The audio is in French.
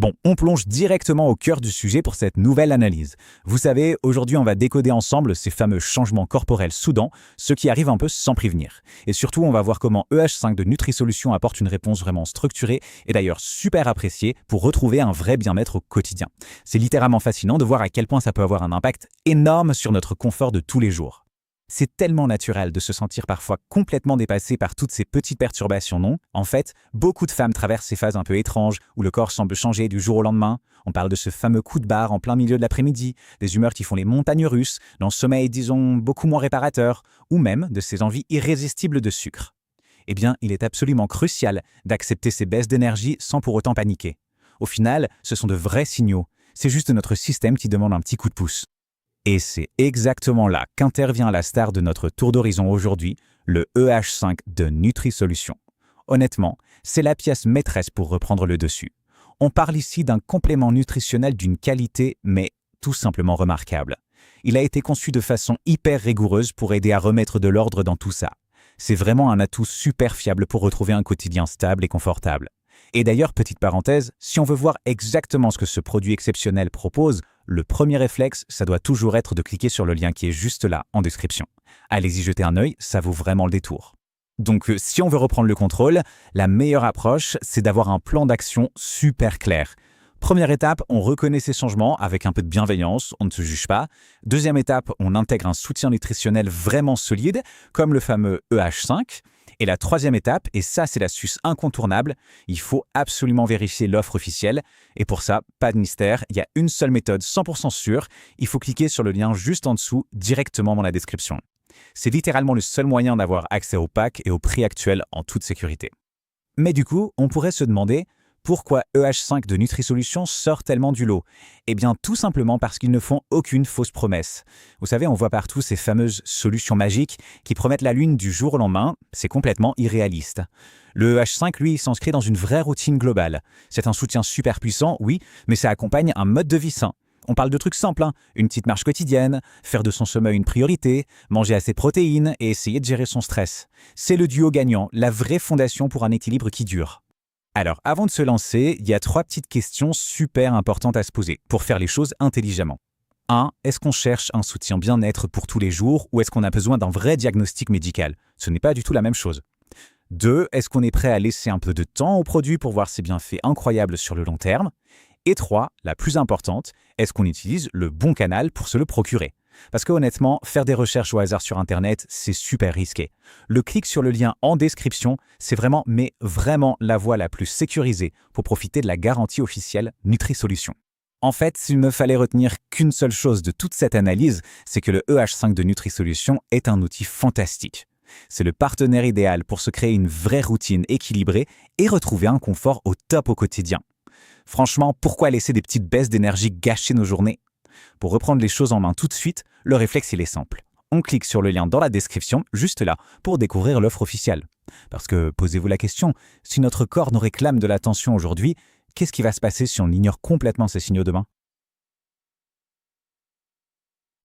Bon, on plonge directement au cœur du sujet pour cette nouvelle analyse. Vous savez, aujourd'hui on va décoder ensemble ces fameux changements corporels soudains, ceux qui arrivent un peu sans prévenir. Et surtout, on va voir comment EH5 de NutriSolutions apporte une réponse vraiment structurée et d'ailleurs super appréciée pour retrouver un vrai bien-être au quotidien. C'est littéralement fascinant de voir à quel point ça peut avoir un impact énorme sur notre confort de tous les jours. C'est tellement naturel de se sentir parfois complètement dépassé par toutes ces petites perturbations, non? En fait, beaucoup de femmes traversent ces phases un peu étranges où le corps semble changer du jour au lendemain. On parle de ce fameux coup de barre en plein milieu de l'après-midi, des humeurs qui font les montagnes russes, d'un sommeil, disons, beaucoup moins réparateur, ou même de ces envies irrésistibles de sucre. Eh bien, il est absolument crucial d'accepter ces baisses d'énergie sans pour autant paniquer. Au final, ce sont de vrais signaux. C'est juste notre système qui demande un petit coup de pouce. Et c'est exactement là qu'intervient la star de notre tour d'horizon aujourd'hui, le EH5 de NutriSolutions. Honnêtement, c'est la pièce maîtresse pour reprendre le dessus. On parle ici d'un complément nutritionnel d'une qualité, mais tout simplement remarquable. Il a été conçu de façon hyper rigoureuse pour aider à remettre de l'ordre dans tout ça. C'est vraiment un atout super fiable pour retrouver un quotidien stable et confortable. Et d'ailleurs, petite parenthèse, si on veut voir exactement ce que ce produit exceptionnel propose, le premier réflexe, ça doit toujours être de cliquer sur le lien qui est juste là, en description. Allez-y jeter un œil, ça vaut vraiment le détour. Donc, si on veut reprendre le contrôle, la meilleure approche, c'est d'avoir un plan d'action super clair. Première étape, on reconnaît ces changements avec un peu de bienveillance, on ne se juge pas. Deuxième étape, on intègre un soutien nutritionnel vraiment solide, comme le fameux EH5. Et la troisième étape, et ça c'est l'astuce incontournable, il faut absolument vérifier l'offre officielle. Et pour ça, pas de mystère, il y a une seule méthode 100% sûre, il faut cliquer sur le lien juste en dessous, directement dans la description. C'est littéralement le seul moyen d'avoir accès au pack et au prix actuel en toute sécurité. Mais du coup, on pourrait se demander, pourquoi EH5 de NutriSolutions sort tellement du lot? Eh bien, tout simplement parce qu'ils ne font aucune fausse promesse. Vous savez, on voit partout ces fameuses solutions magiques qui promettent la lune du jour au lendemain. C'est complètement irréaliste. Le EH5, lui, s'inscrit dans une vraie routine globale. C'est un soutien super puissant, oui, mais ça accompagne un mode de vie sain. On parle de trucs simples, hein. Une petite marche quotidienne, faire de son sommeil une priorité, manger assez de protéines et essayer de gérer son stress. C'est le duo gagnant, la vraie fondation pour un équilibre qui dure. Alors, avant de se lancer, il y a 3 petites questions super importantes à se poser pour faire les choses intelligemment. 1. Est-ce qu'on cherche un soutien bien-être pour tous les jours ou est-ce qu'on a besoin d'un vrai diagnostic médical? Ce n'est pas du tout la même chose. 2. Est-ce qu'on est prêt à laisser un peu de temps au produit pour voir ses bienfaits incroyables sur le long terme? Et 3. La plus importante, est-ce qu'on utilise le bon canal pour se le procurer? Parce que honnêtement, faire des recherches au hasard sur Internet, c'est super risqué. Le clic sur le lien en description, c'est vraiment, mais vraiment la voie la plus sécurisée pour profiter de la garantie officielle NutriSolutions. En fait, s'il me fallait retenir qu'une seule chose de toute cette analyse, c'est que le EH5 de NutriSolutions est un outil fantastique. C'est le partenaire idéal pour se créer une vraie routine équilibrée et retrouver un confort au top au quotidien. Franchement, pourquoi laisser des petites baisses d'énergie gâcher nos journées? Pour reprendre les choses en main tout de suite, le réflexe il est simple. On clique sur le lien dans la description, juste là, pour découvrir l'offre officielle. Parce que, posez-vous la question, si notre corps nous réclame de l'attention aujourd'hui, qu'est-ce qui va se passer si on ignore complètement ces signaux demain?